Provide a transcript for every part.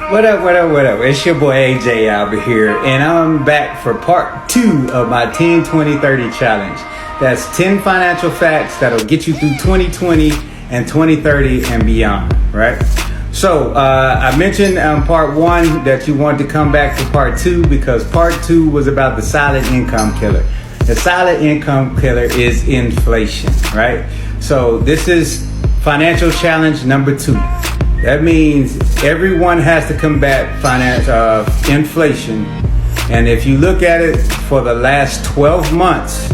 What up, what up, what up? It's your boy Ajaie Albert here, and I'm back for part 2 of my 10-20-30 challenge. That's 10 financial facts that'll get you through 2020 and 2030 and beyond, right? So I mentioned part 1 that you wanted to come back for part 2 because part 2 was about the silent income killer. The silent income killer is inflation, right? So this is financial challenge number 2. That means everyone has to combat inflation. And if you look at it for the last 12 months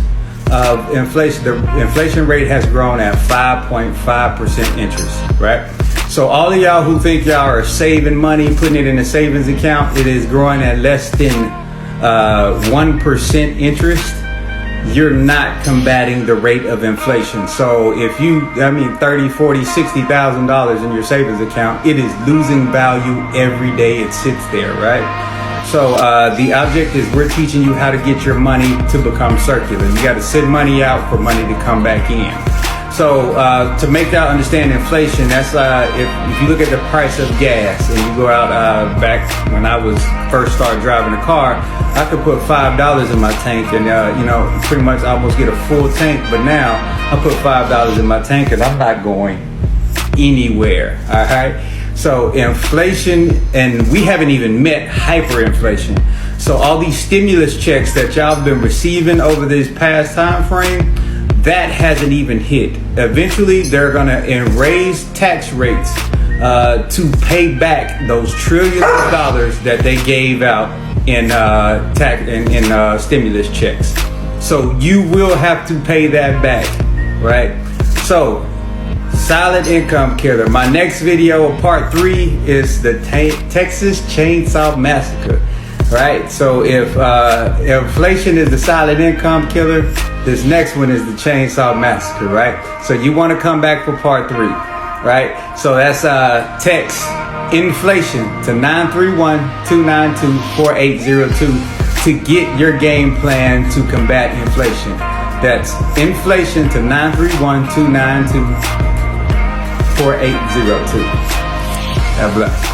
of inflation, the inflation rate has grown at 5.5% interest, right? So all of y'all who think y'all are saving money, putting it in a savings account, it is growing at less than 1% interest. You're not combating the rate of inflation. So if you, $30, $40, $60,000 in your savings account, it is losing value every day it sits there, right? So the object is we're teaching you how to get your money to become circular. You got to send money out for money to come back in. So to make y'all understand inflation, that's if you look at the price of gas and you go out back when I was first started driving a car, I could put $5 in my tank and pretty much almost get a full tank. But now I put $5 in my tank and I'm not going anywhere. All right. So inflation, and we haven't even met hyperinflation. So all these stimulus checks that y'all have been receiving over this past time frame, that hasn't even hit. Eventually, they're gonna raise tax rates to pay back those trillions of dollars that they gave out in stimulus checks. So you will have to pay that back, right? So, silent income killer. My next video, part 3, is the Texas Chainsaw Massacre. Right, so if inflation is the silent income killer, this next one is the Chainsaw Massacre, right? So you want to come back for part 3, right? So that's text inflation to 931-292-4802 to get your game plan to combat inflation. That's inflation to 931-292-4802. God bless.